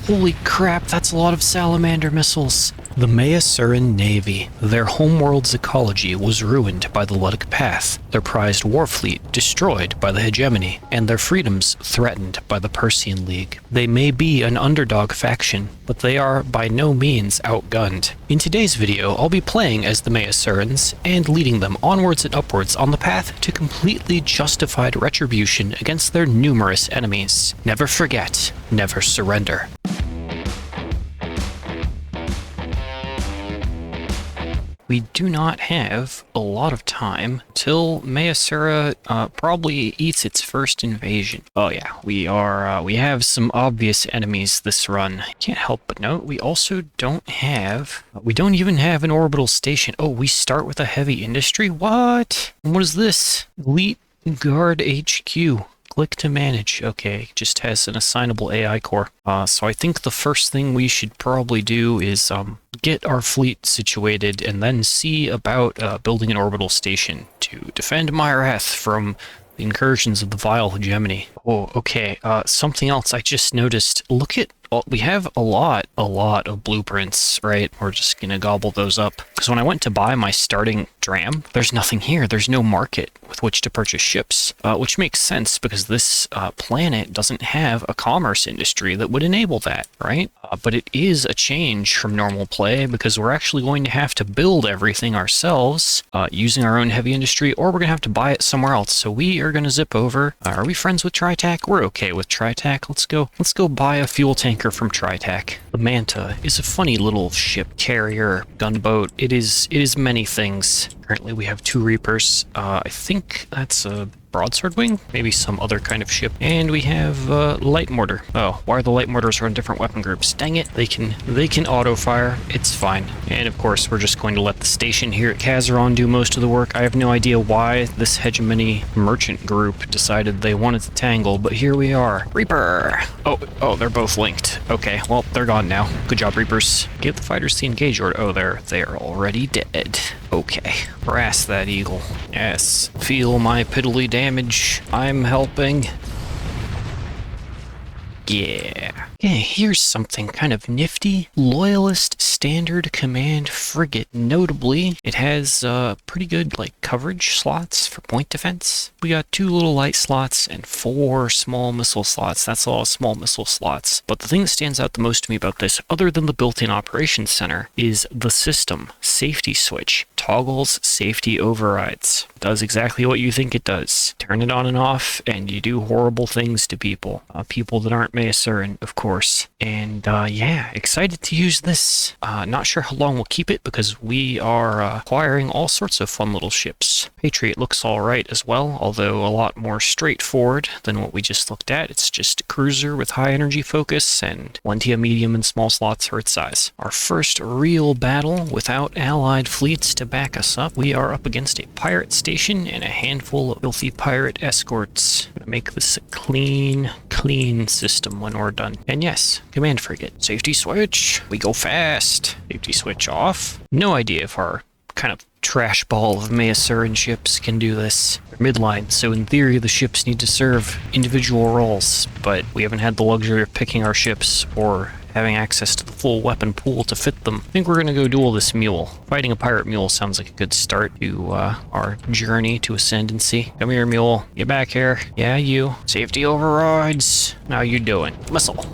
Holy crap, that's a lot of salamander missiles. The Mayasuran Navy. Their homeworld's ecology was ruined by the Ludic Path, their prized war fleet destroyed by the hegemony, and their freedoms threatened by the Persian League. They may be an underdog faction, but they are by no means outgunned. In today's video, I'll be playing as the Mayasurans and leading them onwards and upwards on the path to completely justified retribution against their numerous enemies. Never forget, never surrender. We do not have a lot of time till Mayasura probably eats its first invasion. Oh yeah, we have some obvious enemies this run. Can't help but note we also don't even have an orbital station. Oh, we start with a heavy industry? What? And what is this? Elite Guard HQ. Click to manage. Okay, just has an assignable AI core. So I think the first thing we should probably do is get our fleet situated and then see about building an orbital station to defend Mairaath from the incursions of the vile hegemony. Oh, okay. Something else I just noticed. Look at, we have a lot of blueprints, right? We're just gonna gobble those up. Because when I went to buy my starting dram, there's nothing here. There's no market with which to purchase ships, which makes sense because this planet doesn't have a commerce industry that would enable that, right? But it is a change from normal play because we're actually going to have to build everything ourselves using our own heavy industry, or we're gonna have to buy it somewhere else. So we are gonna zip over. Are we friends with TriTac? We're okay with TriTac. Let's go buy a fuel tank from TriTac. The Manta is a funny little ship, carrier, gunboat. It is many things. Currently we have 2 Reapers. I think that's a broadsword wing, maybe some other kind of ship. And we have light mortar. Oh, why are the light mortars on different weapon groups? Dang it, they can auto fire. It's fine. And of course we're just going to let the station here at Kazaron do most of the work. I have no idea why this hegemony merchant group decided they wanted to tangle, but here we are. Reaper! Oh, they're both linked. Okay, well, they're gone now. Good job, Reapers. Give the fighters the engage order. Oh, they're already dead. Okay, harass that eagle. Yes, feel my piddly damage. I'm helping. Yeah. Okay, here's something kind of nifty. Loyalist Standard Command Frigate. Notably, it has pretty good coverage slots for point defense. We got 2 little light slots and 4 small missile slots. That's a lot of small missile slots. But the thing that stands out the most to me about this, other than the built-in operations center, is the system. Safety switch. Toggles safety overrides. It does exactly what you think it does. Turn it on and off, and you do horrible things to people. People that aren't Mayasuran, of course. And yeah, excited to use this. Not sure how long we'll keep it because we are acquiring all sorts of fun little ships. Patriot looks alright as well, although a lot more straightforward than what we just looked at. It's just a cruiser with high energy focus and plenty of medium and small slots for its size. Our first real battle without allied fleets to back us up. We are up against a pirate station and a handful of filthy pirate escorts. Gonna make this a clean system when we're done. And yes, command frigate. Safety switch. We go fast. Safety switch off. No idea if our kind of trash ball of Mayasuran ships can do this. They're midline, so in theory the ships need to serve individual roles, but we haven't had the luxury of picking our ships or having access to the full weapon pool to fit them. I think we're gonna go duel this mule. Fighting a pirate mule sounds like a good start to our journey to ascendancy. Come here, mule. Get back here. Yeah, you. Safety overrides. How you doing? Missile.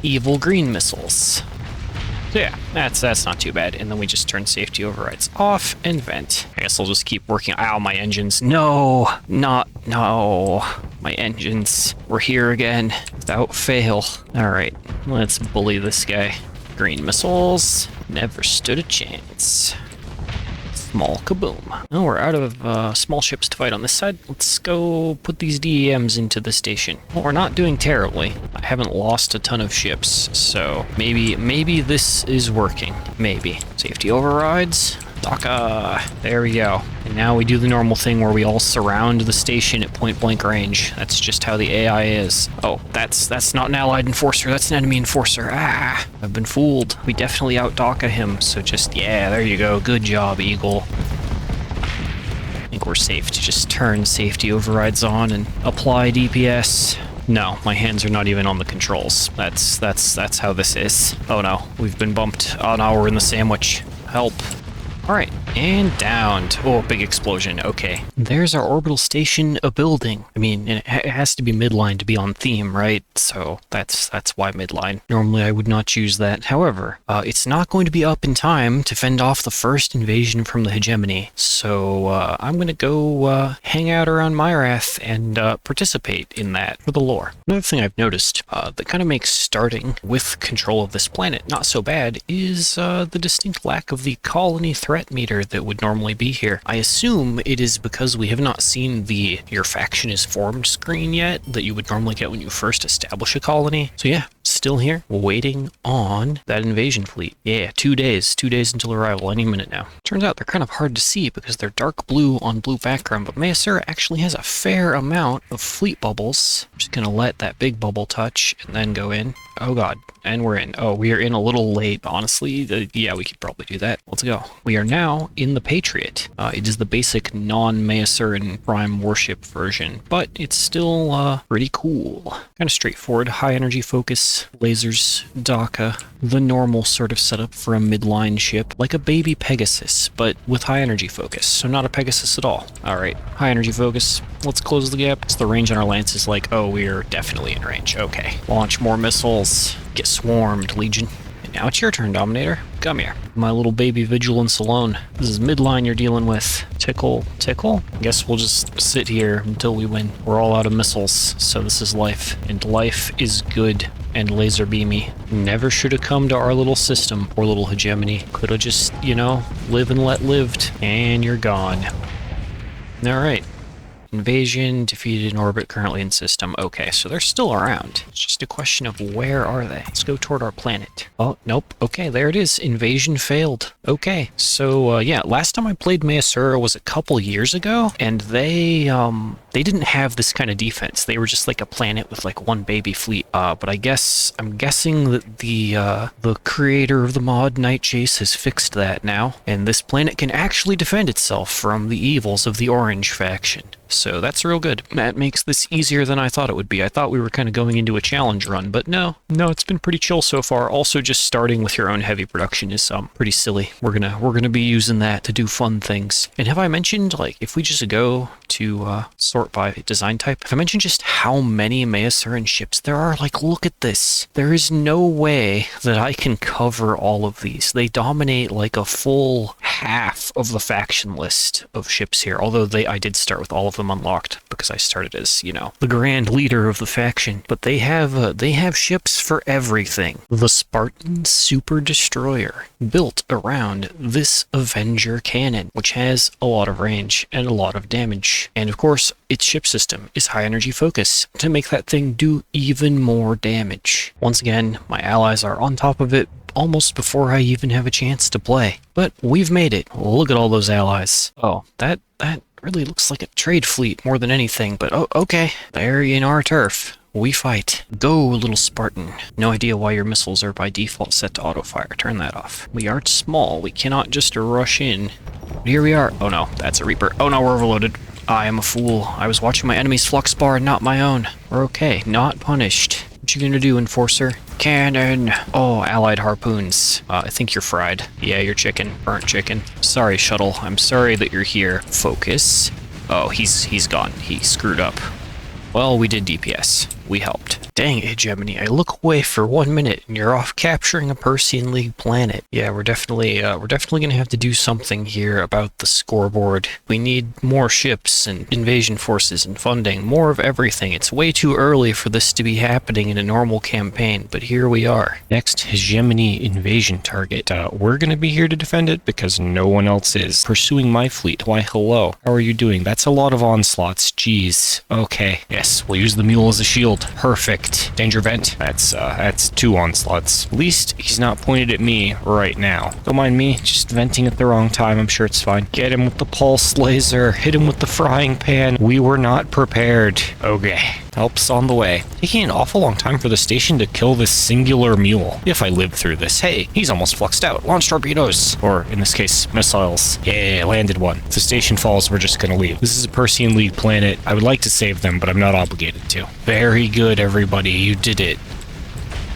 Evil green missiles. So yeah, that's not too bad. And then we just turn safety overrides off and vent. I guess I'll just keep working. Ow, my engines. No. My engines. We're here again without fail. All right, let's bully this guy. Green missiles. Never stood a chance. Small kaboom. Oh, we're out of small ships to fight on this side. Let's go put these DEMs into the station. Well, we're not doing terribly. I haven't lost a ton of ships, so maybe this is working. Maybe. Safety overrides. Daka. There we go. And now we do the normal thing where we all surround the station at point blank range. That's just how the AI is. Oh, that's not an allied enforcer. That's an enemy enforcer. Ah, I've been fooled. We definitely out Daka him. So just, yeah, there you go. Good job, Eagle. I think we're safe to just turn safety overrides on and apply DPS. No, my hands are not even on the controls. That's how this is. Oh no, we've been bumped. Oh no, we're in the sandwich. Help. Alright, and downed. Oh, big explosion. Okay. There's our orbital station, a building. I mean, it has to be midline to be on theme, right? So that's why midline. Normally I would not choose that. However, it's not going to be up in time to fend off the first invasion from the hegemony. So I'm going to go hang out around Mairaath and participate in that for the lore. Another thing I've noticed that kind of makes starting with control of this planet not so bad is the distinct lack of the colony threat meter that would normally be here. I assume it is because we have not seen the your faction is formed screen yet that you would normally get when you first establish a colony. So yeah, still here, waiting on that invasion fleet. Yeah, 2 days until arrival, any minute now. Turns out they're kind of hard to see because they're dark blue on blue background, but Mayasura actually has a fair amount of fleet bubbles. I'm just gonna let that big bubble touch and then go in. Oh god, and we're in. Oh, we are in a little late, honestly. Yeah, we could probably do that. Let's go. We are now in the Patriot. It is the basic non-Mayasuran Prime warship version, but it's still pretty cool. Kind of straightforward, high energy focus, lasers, DACA, the normal sort of setup for a midline ship, like a baby Pegasus, but with high energy focus, so not a Pegasus at all. Alright, high energy focus, let's close the gap. So the range on our lance is like, oh, we're definitely in range, okay. Launch more missiles, get swarmed, Legion. And now it's your turn, Dominator. Come here. My little baby vigilance alone. This is midline you're dealing with. Tickle, tickle? Guess we'll just sit here until we win. We're all out of missiles, so this is life. And life is good and laser beamy. Never should have come to our little system, poor little hegemony. Could have just, you know, live and let lived. And you're gone. Alright. Invasion, defeated in orbit, currently in system. Okay, so they're still around. It's just a question of where are they? Let's go toward our planet. Oh, nope. Okay, there it is. Invasion failed. Okay, so yeah, last time I played Mayasura was a couple years ago, and they didn't have this kind of defense. They were just like a planet with like one baby fleet. But I'm guessing that the creator of the mod, Night Chase, has fixed that now, and this planet can actually defend itself from the evils of the Orange faction. So that's real good. That makes this easier than I thought it would be. I thought we were kind of going into a challenge run, but no, it's been pretty chill so far. Also, just starting with your own heavy production is pretty silly. We're gonna be using that to do fun things. And have I mentioned, like, if we just go to sort by design type, have I mentioned just how many Mayasuran ships there are? Like, look at this. There is no way that I can cover all of these. They dominate like a full half of the faction list of ships here, although I did start with all of them unlocked because I started as, you know, the grand leader of the faction. But they have ships for everything. The Spartan Super Destroyer, built around this Avenger cannon, which has a lot of range and a lot of damage. And of course, its ship system is high energy focus to make that thing do even more damage. Once again, my allies are on top of it almost before I even have a chance to play. But we've made it. Look at all those allies. Oh, that really looks like a trade fleet more than anything, but oh, okay. They're in our turf. We fight. Go, little Spartan. No idea why your missiles are by default set to auto-fire. Turn that off. We are small. We cannot just rush in. But here we are. Oh no, that's a Reaper. Oh no, we're overloaded. I am a fool. I was watching my enemy's flux bar and not my own. We're okay. Not punished. What you gonna do, Enforcer? Cannon! Oh, allied harpoons. I think you're fried. Yeah, you're chicken. Burnt chicken. Sorry, Shuttle. I'm sorry that you're here. Focus. Oh, he's gone. He screwed up. Well, we did DPS. We helped. Dang it, Hegemony. I look away for 1 minute and you're off capturing a Persean League planet. Yeah, we're definitely gonna have to do something here about the scoreboard. We need more ships and invasion forces and funding. More of everything. It's way too early for this to be happening in a normal campaign, but here we are. Next Hegemony invasion target. We're gonna be here to defend it because no one else is. Pursuing my fleet. Why, hello. How are you doing? That's a lot of onslaughts. Jeez. Okay. Yes, we'll use the mule as a shield. Perfect. Danger vent. That's 2 onslaughts. At least he's not pointed at me right now. Don't mind me, just venting at the wrong time. I'm sure it's fine. Get him with the pulse laser. Hit him with the frying pan. We were not prepared. Okay. Help's on the way. Taking an awful long time for the station to kill this singular mule. If I live through this. Hey, he's almost fluxed out. Launch torpedoes. Or, in this case, missiles. Yeah, landed one. If the station falls, we're just gonna leave. This is a Persean League planet. I would like to save them, but I'm not obligated to. Very good, everybody. You did it.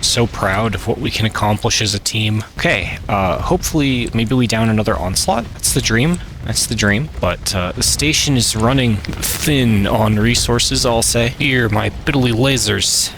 So proud of what we can accomplish as a team. Okay, hopefully maybe we down another onslaught. That's the dream. That's the dream. But the station is running thin on resources, I'll say. Here, my piddly lasers.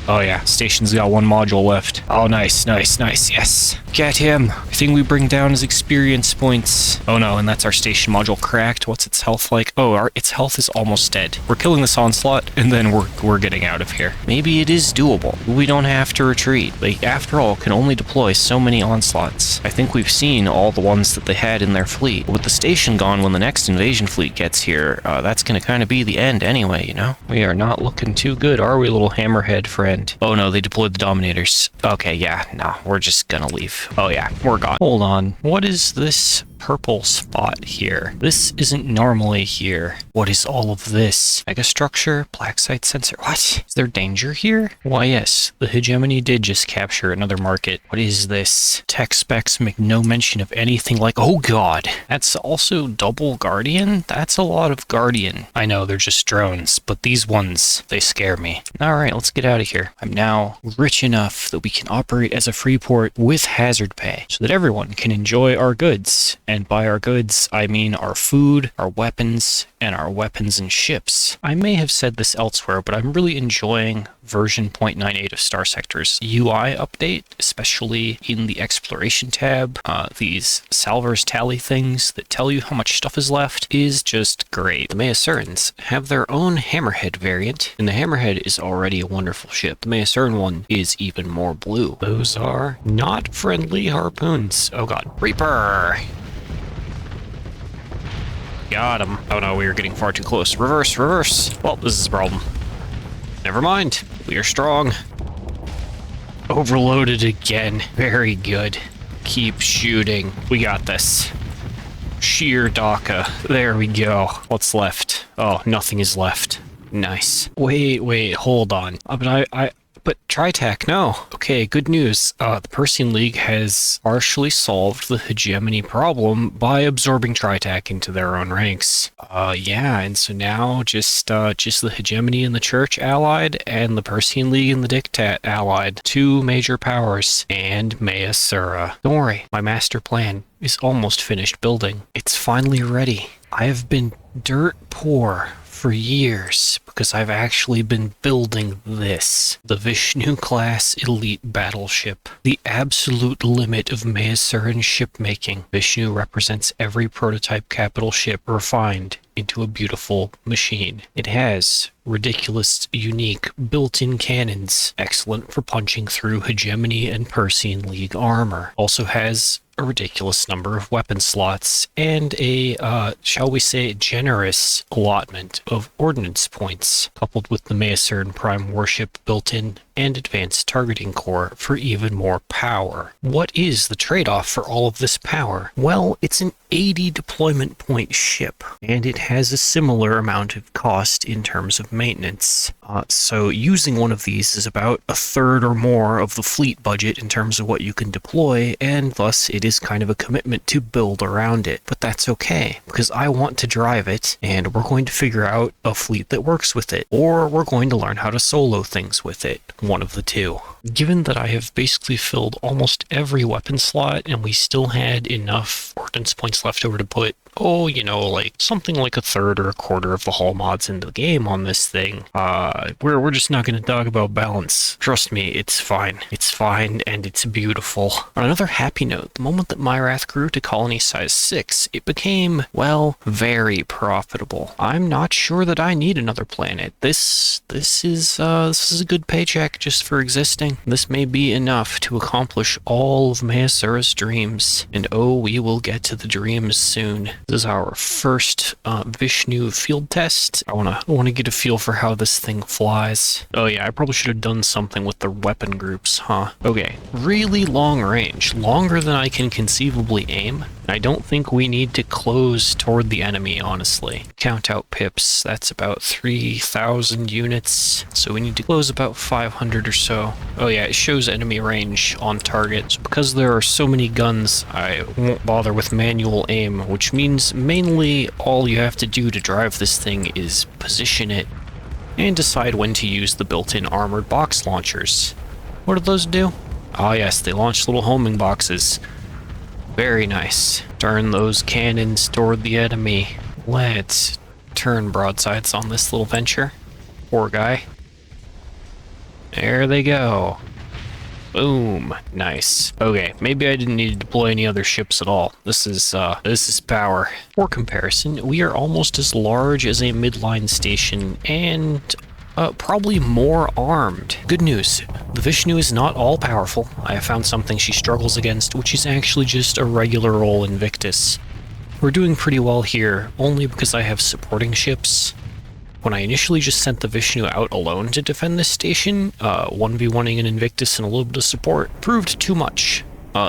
Oh yeah, station's got one module left. Oh, nice, nice, nice, yes. Get him. Everything we bring down is experience points. Oh no, and that's our station module cracked. What's its health like? Oh, its health is almost dead. We're killing this onslaught, and then we're getting out of here. Maybe it is doable. We don't have to retreat. They, after all, can only deploy so many onslaughts. I think we've seen all the ones that they had in their fleet. With the station gone when the next invasion fleet gets here, that's gonna kind of be the end anyway, you know? We are not looking too good, are we, little hammerhead friend? Oh no, they deployed the Dominators. Okay, yeah, no, we're just gonna leave. Oh yeah, we're gone. Hold on, what is this purple spot here? This isn't normally here. What is all of this? Megastructure, black site sensor. What? Is there danger here? Why yes, the hegemony did just capture another market. What is this? Tech specs make no mention of anything like, oh god, that's also double Guardian? That's a lot of Guardian. I know, they're just drones, but these ones, they scare me. Alright, let's get out of here. I'm now rich enough that we can operate as a free port with hazard pay, so that everyone can enjoy our goods. And by our goods, I mean our food, our weapons, and our weapons and ships. I may have said this elsewhere, but I'm really enjoying version 0.98 of Starsector's UI update, especially in the exploration tab. These Salvers tally things that tell you how much stuff is left is just great. The Mayasurans have their own Hammerhead variant, and the Hammerhead is already a wonderful ship. The Mayasuran one is even more blue. Those are not friendly harpoons. Oh god. Reaper! Got him. Oh no, we were getting far too close. Reverse, reverse. Well, this is a problem. Never mind. We are strong. Overloaded again. Very good. Keep shooting. We got this. Sheer Daka. There we go. What's left? Oh, nothing is left. Nice. Wait, hold on. But Tritech, no. Okay, good news. The Persean League has partially solved the hegemony problem by absorbing Tritech into their own ranks. Yeah, and so now just the hegemony and the church allied, and the Persean League and the Diktat allied. Two major powers, and Mayasura. Don't worry, my master plan is almost finished building. It's finally ready. I have been dirt poor for years because I've actually been building this. The Vishnu class elite battleship. The absolute limit of Mayasuran shipmaking. Vishnu represents every prototype capital ship refined into a beautiful machine. It has ridiculous, unique, built-in cannons, excellent for punching through hegemony and Persean League armor. Also has a ridiculous number of weapon slots, and a, shall we say, generous allotment of ordnance points, coupled with the Mayasuran Prime warship built-in and advanced targeting core for even more power. What is the trade-off for all of this power? Well, it's an 80 deployment point ship, and it has a similar amount of cost in terms of maintenance. So using one of these is about a third or more of the fleet budget in terms of what you can deploy, and thus it is kind of a commitment to build around it. But that's okay, because I want to drive it, and we're going to figure out a fleet that works with it, or we're going to learn how to solo things with it. One of the two. Given that I have basically filled almost every weapon slot, and we still had enough ordnance points left over to put, oh, you know, like something like a third or a quarter of the hull mods into the game on this thing, we're just not going to talk about balance. Trust me, it's fine. It's fine, and it's beautiful. On another happy note, the moment that Mairaath grew to colony size 6, it became, well, very profitable. I'm not sure that I need another planet. This is a good paycheck just for existing. This may be enough to accomplish all of Mayasura's dreams. And oh, we will get to the dreams soon. This is our first Vishnu field test. I wanna get a feel for how this thing flies. Oh yeah, I probably should have done something with the weapon groups, huh? Okay, really long range, longer than I can conceivably aim. I don't think we need to close toward the enemy, honestly. Count out pips, that's about 3,000 units. So we need to close about 500 or so. Oh yeah, it shows enemy range on target. So because there are so many guns, I won't bother with manual aim, which means mainly all you have to do to drive this thing is position it and decide when to use the built-in armored box launchers. What do those do? Ah yes, they launch little homing boxes. Very nice. Turn those cannons toward the enemy. Let's turn broadsides on this little venture. Poor guy. There they go. Boom. Nice. Okay, maybe I didn't need to deploy any other ships at all. This is power. For comparison, we are almost as large as a midline station and probably more armed. Good news, the Vishnu is not all powerful. I have found something she struggles against, which is actually just a regular old Invictus. We're doing pretty well here, only because I have supporting ships. When I initially just sent the Vishnu out alone to defend this station, 1v1ing an Invictus and a little bit of support proved too much.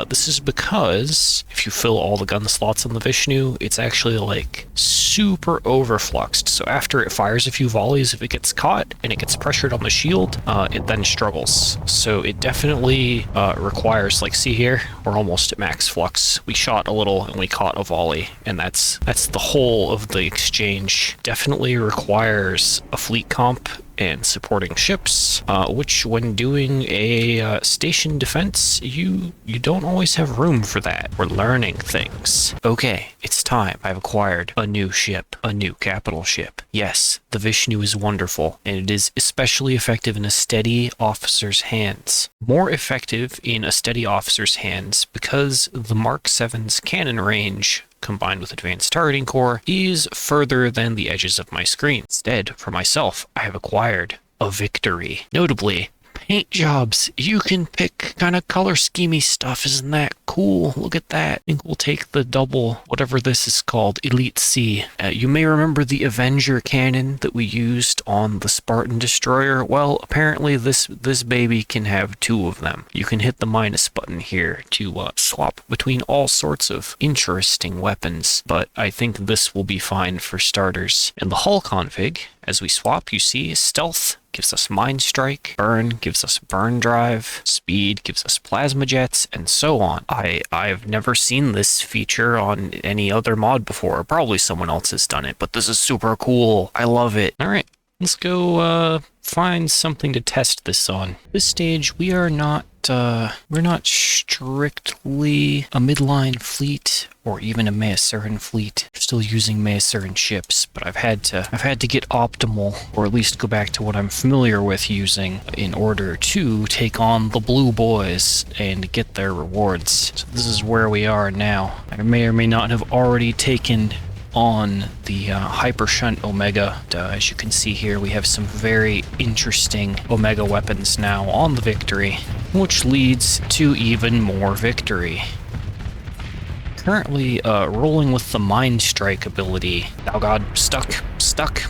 This is because if you fill all the gun slots on the Vishnu, it's actually like super overfluxed. So after it fires a few volleys, if it gets caught and it gets pressured on the shield, it then struggles. So it definitely requires, like, see here, we're almost at max flux. We shot a little and we caught a volley, and that's the whole of the exchange. Definitely requires a fleet comp and supporting ships, which when doing a station defense, you don't always have room for that. We're learning things. Okay, it's time. I've acquired a new ship, a new capital ship. Yes, the Vishnu is wonderful, and it is especially effective in a steady officer's hands. More effective in a steady officer's hands because the Mark 7's cannon range, combined with advanced targeting core, is further than the edges of my screen. Instead, for myself, I have acquired a victory. Notably, paint jobs. You can pick kind of color schemey stuff. Isn't that cool? Look at that. I think we'll take the double, whatever this is called, Elite C. You may remember the Avenger cannon that we used on the Spartan Destroyer. Well, apparently this baby can have two of them. You can hit the minus button here to swap between all sorts of interesting weapons, but I think this will be fine for starters. And the hull config, as we swap, you see stealth gives us Mind Strike, Burn gives us Burn Drive, Speed gives us Plasma Jets, and so on. I've never seen this feature on any other mod before. Probably someone else has done it, but this is super cool. I love it. All right, let's go find something to test this on. This stage, we're not strictly a midline fleet or even a Mayasuran fleet. We're still using Mayasuran ships, but I've had to get optimal, or at least go back to what I'm familiar with using in order to take on the blue boys and get their rewards. So this is where we are now. I may or may not have already taken on the Hyper Shunt Omega. As you can see here, we have some very interesting Omega weapons now on the Victory, which leads to even more victory. Currently rolling with the Mind Strike ability. Oh god, stuck.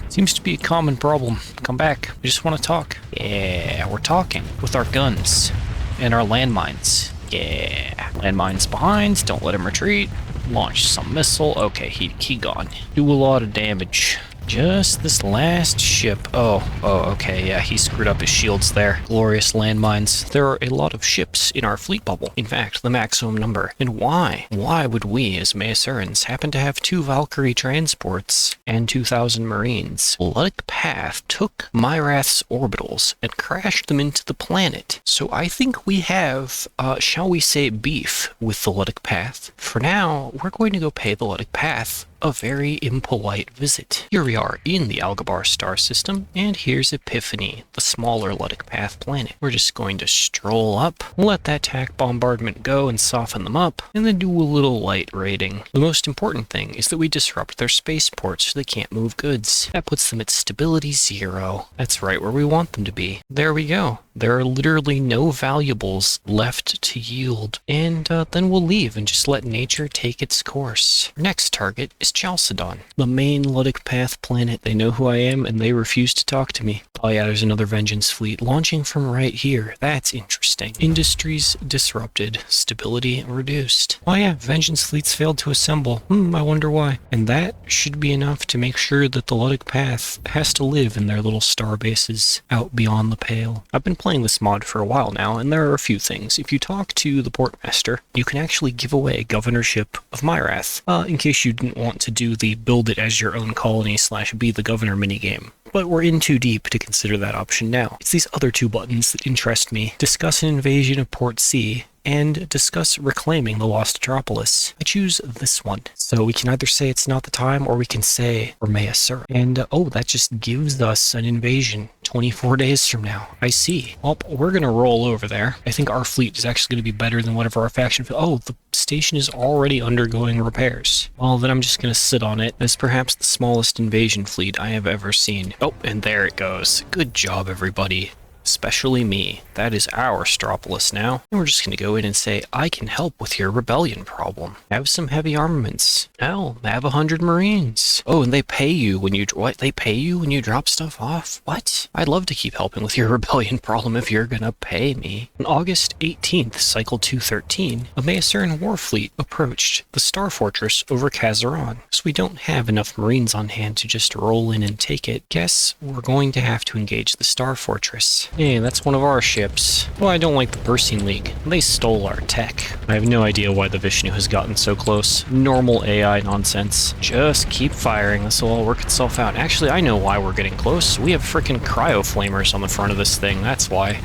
Seems to be a common problem. Come back, we just want to talk. Yeah, we're talking with our guns and our landmines. Yeah, landmines behind, don't let him retreat. Launch some missile. Okay, he gone. Do a lot of damage. Just this last ship. Oh, okay, yeah, he screwed up his shields there. Glorious landmines. There are a lot of ships in our fleet bubble. In fact, the maximum number. And why? Why would we, as Mayasurans, happen to have 2 Valkyrie transports and 2,000 Marines? Ludic Path took Mairaath's orbitals and crashed them into the planet. So I think we have, shall we say, beef with the Ludic Path. For now, we're going to go pay the Ludic Path a very impolite visit. Here we are in the Algebar star system, and here's Epiphany, the smaller Ludic Path planet. We're just going to stroll up, let that TAC bombardment go and soften them up, and then do a little light raiding. The most important thing is that we disrupt their spaceports so they can't move goods. That puts them at stability 0. That's right where we want them to be. There we go. There are literally no valuables left to yield, and then we'll leave and just let nature take its course. Our next target is Chalcedon, the main Ludic Path planet. They know who I am, and they refuse to talk to me. Oh yeah, there's another Vengeance fleet launching from right here. That's interesting. Industries disrupted, stability reduced. Oh yeah, Vengeance fleets failed to assemble. I wonder why. And that should be enough to make sure that the Ludic Path has to live in their little star bases out beyond the pale. I've been playing this mod for a while now, and there are a few things. If you talk to the Portmaster, you can actually give away governorship of Mairaath, in case you didn't want to do the build it as your own colony / be the governor minigame. But we're in too deep to consider that option now. It's these other two buttons that interest me. Discuss an invasion of Port C, and discuss reclaiming the lost metropolis. I choose this one. So we can either say it's not the time, or we can say we're Mayasuran. And oh, that just gives us an invasion 24 days from now. I see. Well, we're gonna roll over there. I think our fleet is actually gonna be better than whatever our faction. Oh, the station is already undergoing repairs. Well, then I'm just gonna sit on it as perhaps the smallest invasion fleet I have ever seen. Oh, and there it goes. Good job, everybody. Especially me. That is our Stropolis now. And we're just going to go in and say, I can help with your rebellion problem. Have some heavy armaments. Hell, have 100 Marines. Oh, and they pay you when you... What? They pay you when you drop stuff off? What? I'd love to keep helping with your rebellion problem if you're gonna pay me. On August 18th, Cycle 213, a Mayasuran war fleet approached the Star Fortress over Kazaran. So we don't have enough Marines on hand to just roll in and take it. Guess we're going to have to engage the Star Fortress. Hey, that's one of our ships. Well, I don't like the Persine League. They stole our tech. I have no idea why the Vishnu has gotten so close. Normal AI nonsense. Just keep firing. This will all work itself out. Actually, I know why we're getting close. We have freaking cryo flamers on the front of this thing. That's why.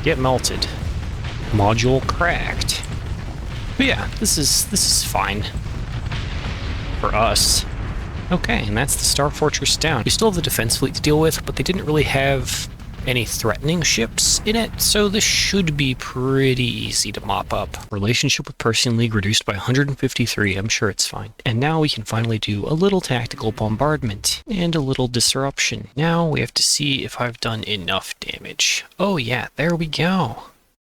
Get melted. Module cracked. But yeah, this is fine. For us. Okay, and that's the Star Fortress down. We still have the defense fleet to deal with, but they didn't really have any threatening ships in it, so this should be pretty easy to mop up. Relationship with Persine League reduced by 153, I'm sure it's fine. And now we can finally do a little tactical bombardment and a little disruption. Now we have to see if I've done enough damage. Oh yeah, there we go.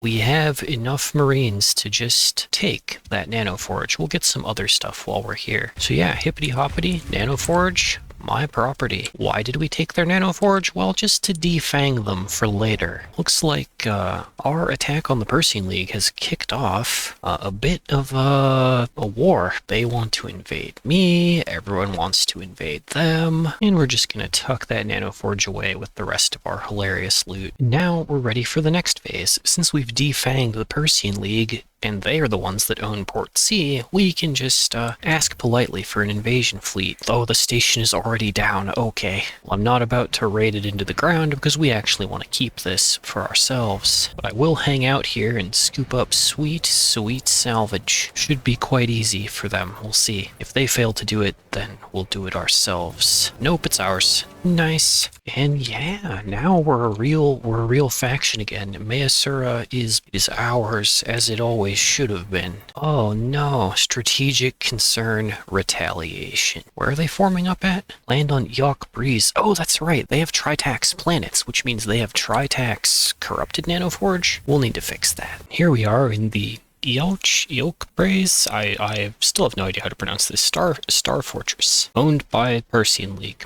We have enough Marines to just take that Nanoforge. We'll get some other stuff while we're here. So yeah, hippity hoppity, Nanoforge, my property. Why did we take their Nanoforge? Well, just to defang them for later. Looks like our attack on the Persine League has kicked off a bit of a war. They want to invade me, everyone wants to invade them, and we're just gonna tuck that Nanoforge away with the rest of our hilarious loot. Now we're ready for the next phase. Since we've defanged the Persine League, and they are the ones that own Port C, we can just ask politely for an invasion fleet. Oh, the station is already down. Okay. Well, I'm not about to raid it into the ground because we actually want to keep this for ourselves. But I will hang out here and scoop up sweet, sweet salvage. Should be quite easy for them. We'll see. If they fail to do it, then we'll do it ourselves. Nope, it's ours. Nice. And yeah, now we're a real faction again. Mayasuran is ours, as it always should have been. Oh no, strategic concern retaliation. Where are they forming up at? Land on Yawk Breeze. Oh, that's right, they have Tritax planets, which means they have Tritax corrupted Nanoforge. We'll need to fix that. Here we are in the Yawk Breeze. I still have no idea how to pronounce this. Star Fortress, owned by Persine League.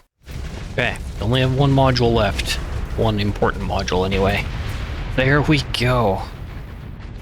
Okay, only have one module left. One important module anyway. There we go.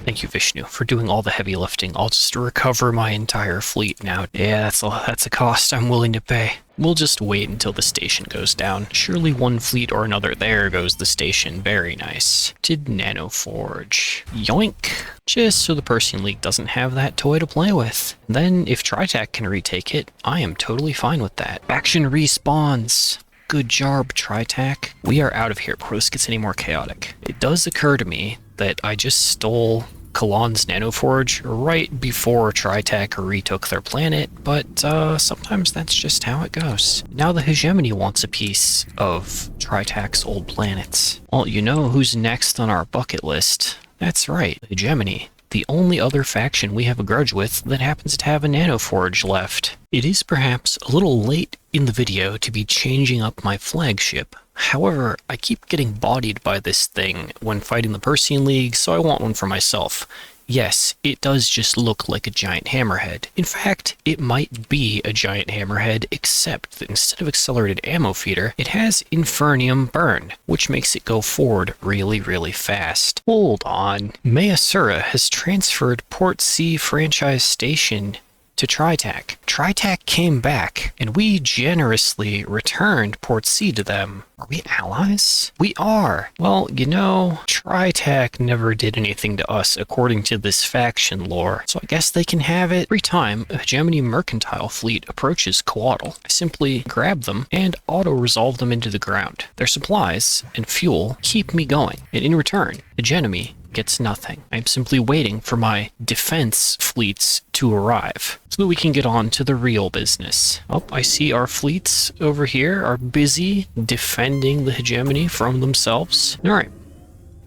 Thank you, Vishnu, for doing all the heavy lifting. I'll just recover my entire fleet now. Yeah, that's a cost I'm willing to pay. We'll just wait until the station goes down. Surely one fleet or another. There goes the station. Very nice. Did Nanoforge. Yoink. Just so the Persine League doesn't have that toy to play with. Then, if Tritac can retake it, I am totally fine with that. Faction respawns. Good job, Tritac. We are out of here before this gets any more chaotic. It does occur to me that I just stole Kalan's Nanoforge right before Tritac retook their planet, but sometimes that's just how it goes. Now the hegemony wants a piece of Tritac's old planets. Well, you know who's next on our bucket list. That's right, hegemony. The only other faction we have a grudge with that happens to have a Nanoforge left. It is perhaps a little late in the video to be changing up my flagship. However, I keep getting bodied by this thing when fighting the Persian League, so I want one for myself. Yes, it does just look like a giant hammerhead. In fact, it might be a giant hammerhead, except that instead of accelerated ammo feeder, it has Infernium burn, which makes it go forward really, really fast. Hold on. Mayasura has transferred Port C franchise station to TriTac. TriTac came back, and we generously returned Port C to them. Are we allies? We are. Well, you know, TriTac never did anything to us according to this faction lore, so I guess they can have it. Every time a hegemony mercantile fleet approaches Coatl, I simply grab them and auto-resolve them into the ground. Their supplies and fuel keep me going, and in return, hegemony gets nothing. I'm simply waiting for my defense fleets to arrive so that we can get on to the real business. Oh, I see our fleets over here are busy defending the hegemony from themselves. All right.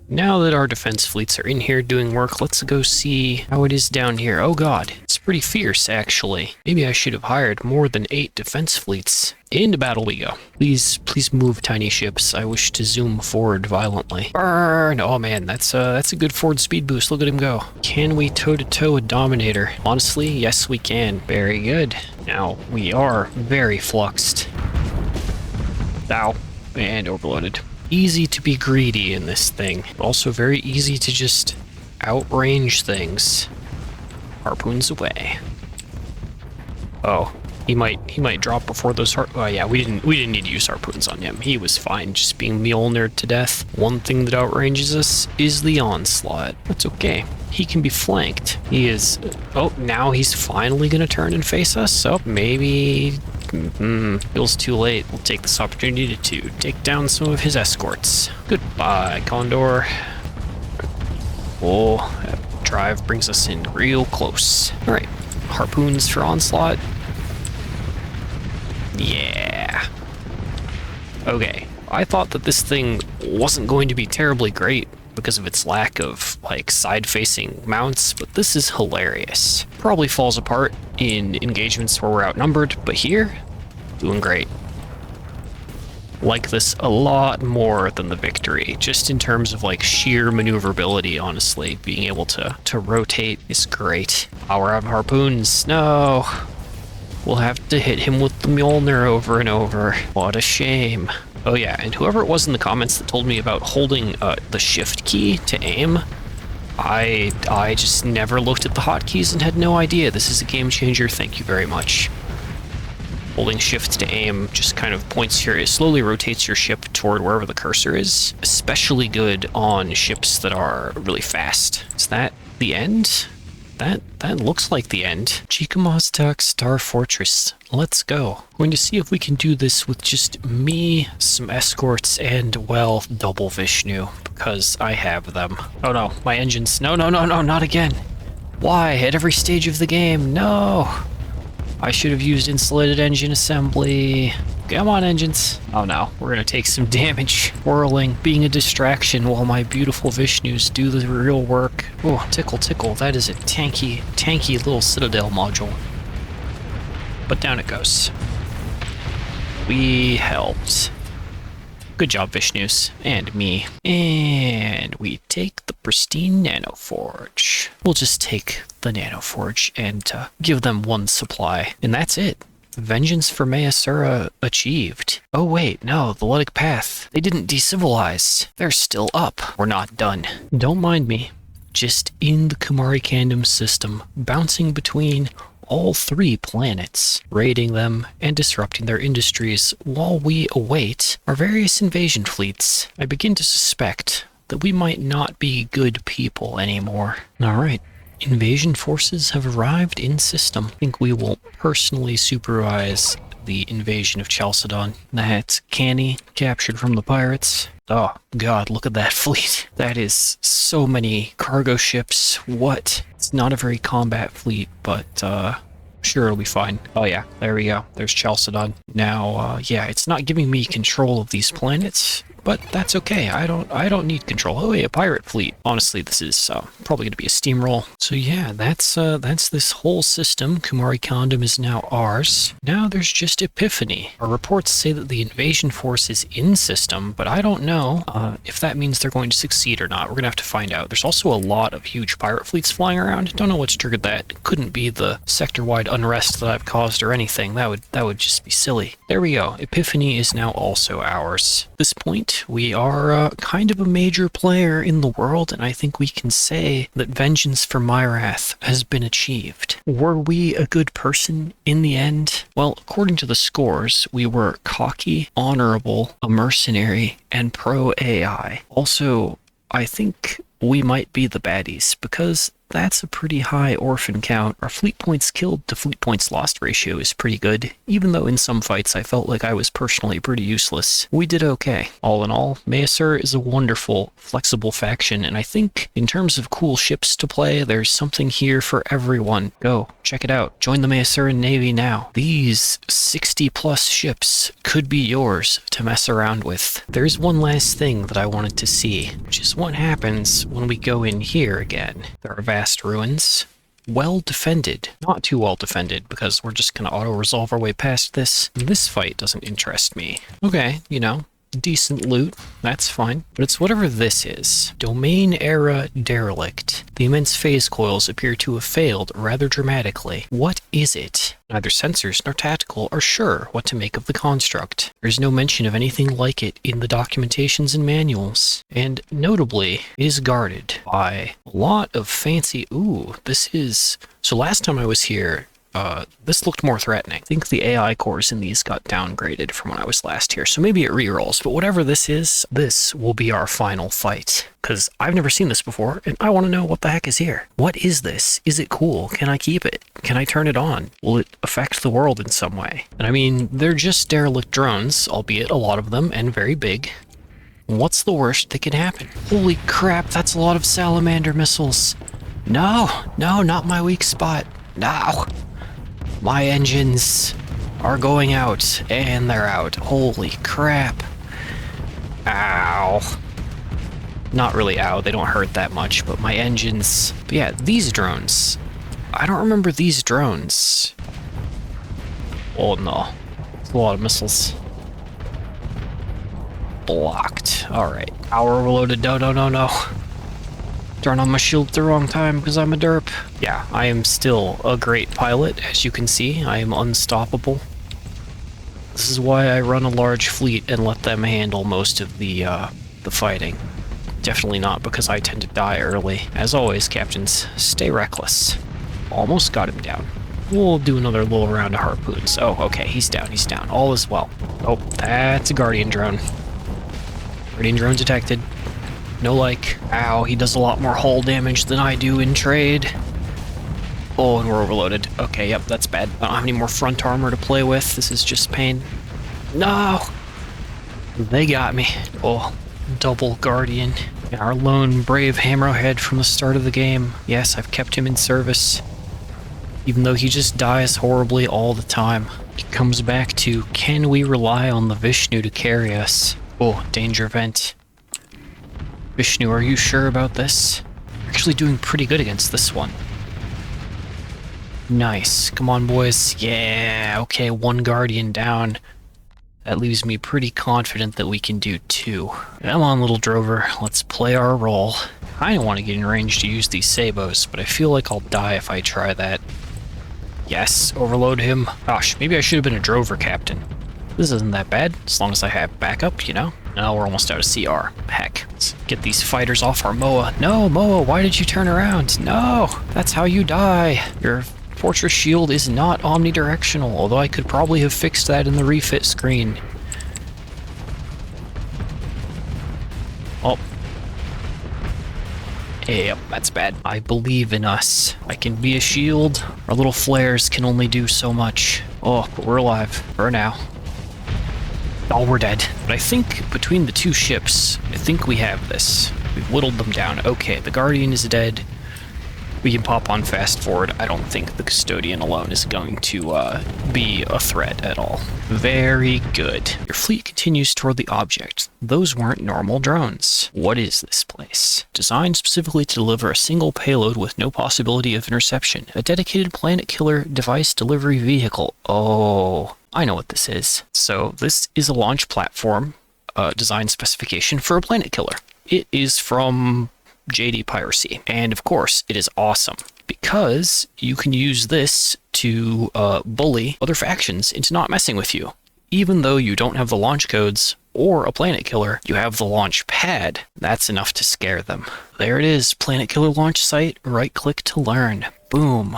Now that our defense fleets are in here doing work, let's go see how it is down here. Oh god, it's pretty fierce, actually. Maybe I should have hired more than 8 defense fleets. Into battle we go. Please move, tiny ships. I wish to zoom forward violently. Burn! Oh man, that's a good forward speed boost. Look at him go. Can we toe-to-toe a Dominator? Honestly, yes we can. Very good. Now, we are very fluxed. Ow. And overloaded. Easy to be greedy in this thing. Also very easy to just outrange things. Harpoons away. Oh, he might drop before those oh yeah, we didn't need to use harpoons on him. He was fine just being Mjolnired to death. One thing that outranges us is the onslaught. That's okay. He can be flanked. He is... Oh, now he's finally gonna turn and face us? So maybe... feels too late. We'll take this opportunity to take down some of his escorts. Goodbye, Condor. Oh, that drive brings us in real close. Alright, harpoons for onslaught. Yeah. Okay, I thought that this thing wasn't going to be terribly great because of its lack of, like, side-facing mounts, but this is hilarious. Probably falls apart in engagements where we're outnumbered, but here, doing great. Like this a lot more than the Victory, just in terms of, like, sheer maneuverability, honestly. Being able to rotate is great. Power out of harpoons, no! We'll have to hit him with the Mjolnir over and over. What a shame. Oh yeah, and whoever it was in the comments that told me about holding the shift key to aim, I just never looked at the hotkeys and had no idea. This is a game changer, thank you very much. Holding shift to aim just kind of points your, it slowly rotates your ship toward wherever the cursor is. Especially good on ships that are really fast. Is that the end? That looks like the end. Chickamaustock Star Fortress. Let's go. Going to see if we can do this with just me, some escorts, and, well, double Vishnu, because I have them. Oh no, my engines. No, not again. Why? At every stage of the game, no. I should have used insulated engine assembly. Come on, engines. Oh no, we're gonna take some damage. Whirling, being a distraction while my beautiful Vishnus do the real work. Oh, tickle, tickle. That is a tanky little Citadel module. But down it goes. We helped. Good job, Vishnus. And me. And we take the pristine Nanoforge. We'll just take the Nanoforge and give them one supply. And that's it. Vengeance for Mayasura achieved. Oh wait, no, the Ludic Path. They didn't decivilize. They're still up. We're not done. Don't mind me. Just in the Kumari Kingdom system, bouncing between all 3 planets, raiding them and disrupting their industries while we await our various invasion fleets. I begin to suspect that we might not be good people anymore. Alright. Invasion forces have arrived in system. I think we will personally supervise the invasion of Chalcedon. That's Canny, captured from the pirates. Oh god, look at that fleet. That is so many cargo ships. What? It's not a very combat fleet, but sure it'll be fine. Oh yeah, there we go. There's Chalcedon. Now, yeah, it's not giving me control of these planets. but that's okay. I don't need control. Oh, yeah, a pirate fleet. Honestly, this is probably going to be a steamroll. So yeah, that's this whole system. Kumari Kondom is now ours. Now there's just Epiphany. Our reports say that the invasion force is in system, but I don't know if that means they're going to succeed or not. We're gonna have to find out. There's also a lot of huge pirate fleets flying around. Don't know what's triggered that. It couldn't be the sector-wide unrest that I've caused or anything. That would just be silly. There we go. Epiphany is now also ours. At this point, we are kind of a major player in the world, and I think we can say that vengeance for Mairaath has been achieved. Were we a good person in the end? Well, according to the scores, we were cocky, honorable, a mercenary, and pro-AI. Also, I think we might be the baddies, because that's a pretty high orphan count. Our fleet points killed to fleet points lost ratio is pretty good, even though in some fights I felt like I was personally pretty useless. We did okay. All in all, Mayasura is a wonderful, flexible faction, and I think in terms of cool ships to play, there's something here for everyone. Go, check it out. Join the Mayasuran Navy now. These 60 plus ships could be yours to mess around with. There's one last thing that I wanted to see, which is what happens when we go in here again. There are vast ruins. Well defended. Not too well defended, because we're just gonna auto-resolve our way past this. This fight doesn't interest me. Okay, you know, decent loot. That's fine. But it's whatever this is. Domain Era Derelict. The immense phase coils appear to have failed rather dramatically. What is it? Neither sensors nor tactical are sure what to make of the construct. There's no mention of anything like it in the documentations and manuals. And notably, it is guarded by a lot of fancy... Ooh, this is... So last time I was here, this looked more threatening. I think the AI cores in these got downgraded from when I was last here, so maybe it re-rolls, but whatever this is, this will be our final fight. Because I've never seen this before, and I want to know what the heck is here. What is this? Is it cool? Can I keep it? Can I turn it on? Will it affect the world in some way? And I mean, they're just derelict drones, albeit a lot of them, and very big. What's the worst that can happen? Holy crap, that's a lot of salamander missiles. No, not my weak spot. No. My engines are going out, and they're out. Holy crap. Ow. Not really ow, they don't hurt that much, but my engines... But yeah, these drones. I don't remember these drones. Oh no. It's a lot of missiles. Blocked. Alright. Power overloaded. No. Turn on my shield at the wrong time because I'm a derp. Yeah, I am still a great pilot. As you can see, I am unstoppable. This is why I run a large fleet and let them handle most of the fighting. Definitely not because I tend to die early. As always, captains, stay reckless. Almost got him down. We'll do another little round of harpoons. Oh, okay, he's down. All is well. Oh, that's a Guardian drone. Guardian drone detected. No like. Ow, he does a lot more hull damage than I do in trade. Oh, and we're overloaded. Okay, yep, that's bad. I don't have any more front armor to play with. This is just pain. No! They got me. Oh, double Guardian. Yeah, our lone brave hammerhead from the start of the game. Yes, I've kept him in service. Even though he just dies horribly all the time. It comes back to, can we rely on the Vishnu to carry us? Oh, danger vent. Vishnu, are you sure about this? We're actually doing pretty good against this one. Nice. Come on, boys. Yeah, okay, one Guardian down. That leaves me pretty confident that we can do 2. Come on, little drover. Let's play our role. I don't want to get in range to use these sabos, but I feel like I'll die if I try that. Yes, overload him. Gosh, maybe I should have been a drover captain. This isn't that bad, as long as I have backup, you know? No, we're almost out of CR. Heck, let's get these fighters off our MOA. No, MOA, why did you turn around? No, that's how you die. Your fortress shield is not omnidirectional, although I could probably have fixed that in the refit screen. Oh. Yep, that's bad. I believe in us. I can be a shield. Our little flares can only do so much. Oh, but we're alive. For now. Oh, we're dead. But I think between the 2 ships, I think we have this. We've whittled them down. Okay, the Guardian is dead. We can pop on fast forward. I don't think the custodian alone is going to be a threat at all. Very good. Your fleet continues toward the object. Those weren't normal drones. What is this place? Designed specifically to deliver a single payload with no possibility of interception. A dedicated planet killer device delivery vehicle. Oh, I know what this is. So this is a launch platform design specification for a planet killer. It is from JaydeePiracy. And of course, it is awesome because you can use this to bully other factions into not messing with you. Even though you don't have the launch codes or a planet killer, you have the launch pad. That's enough to scare them. There it is, planet killer launch site. Right click to learn. Boom.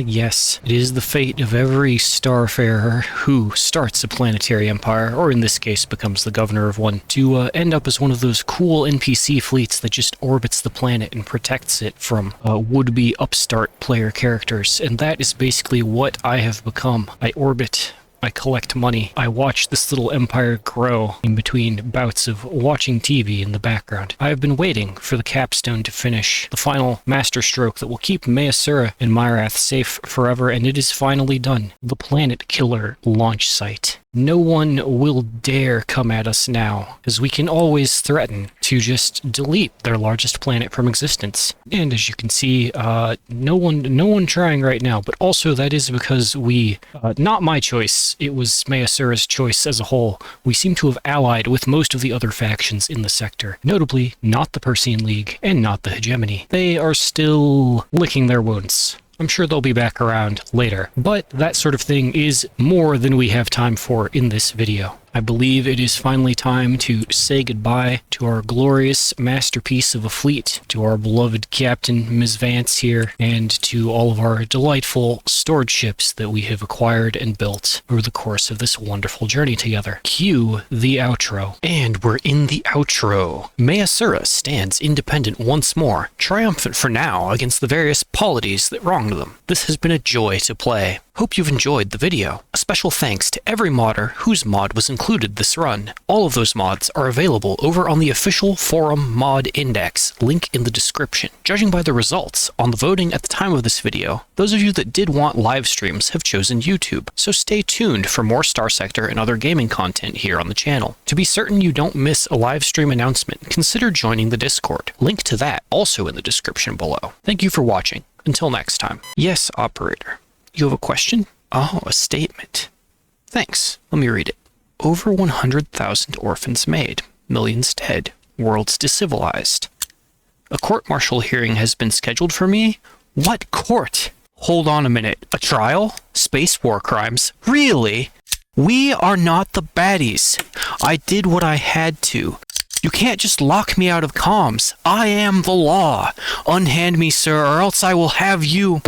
Yes, it is the fate of every starfarer who starts a planetary empire, or in this case becomes the governor of one, to end up as one of those cool NPC fleets that just orbits the planet and protects it from would-be upstart player characters. And that is basically what I have become. I orbit, I collect money. I watch this little empire grow in between bouts of watching TV in the background. I have been waiting for the capstone to finish, the final masterstroke that will keep Mayasuran and Mairaath safe forever, and it is finally done. The planet killer launch site. No one will dare come at us now, as we can always threaten to just delete their largest planet from existence. And as you can see, no one trying right now, but also that is because we, not my choice, it was Mayasuran's choice as a whole. We seem to have allied with most of the other factions in the sector, notably not the Persean League and not the Hegemony. They are still licking their wounds. I'm sure they'll be back around later, but that sort of thing is more than we have time for in this video. I believe it is finally time to say goodbye to our glorious masterpiece of a fleet, to our beloved Captain Ms. Vance here, and to all of our delightful stored ships that we have acquired and built over the course of this wonderful journey together. Cue the outro. And we're in the outro. Mayasuran stands independent once more, triumphant for now against the various polities that wronged them. This has been a joy to play. Hope you've enjoyed the video. A special thanks to every modder whose mod was included this run. All of those mods are available over on the official forum mod index, link in the description. Judging by the results on the voting at the time of this video, those of you that did want live streams have chosen YouTube, so stay tuned for more Starsector and other gaming content here on the channel. To be certain you don't miss a live stream announcement, consider joining the Discord. Link to that also in the description below. Thank you for watching. Until next time. Yes, operator. You have a question? Oh, a statement. Thanks. Let me read it. Over 100,000 orphans made, millions dead, worlds decivilized. A court-martial hearing has been scheduled for me? What court? Hold on a minute. A trial? Space war crimes? Really? We are not the baddies. I did what I had to. You can't just lock me out of comms. I am the law. Unhand me, sir, or else I will have you...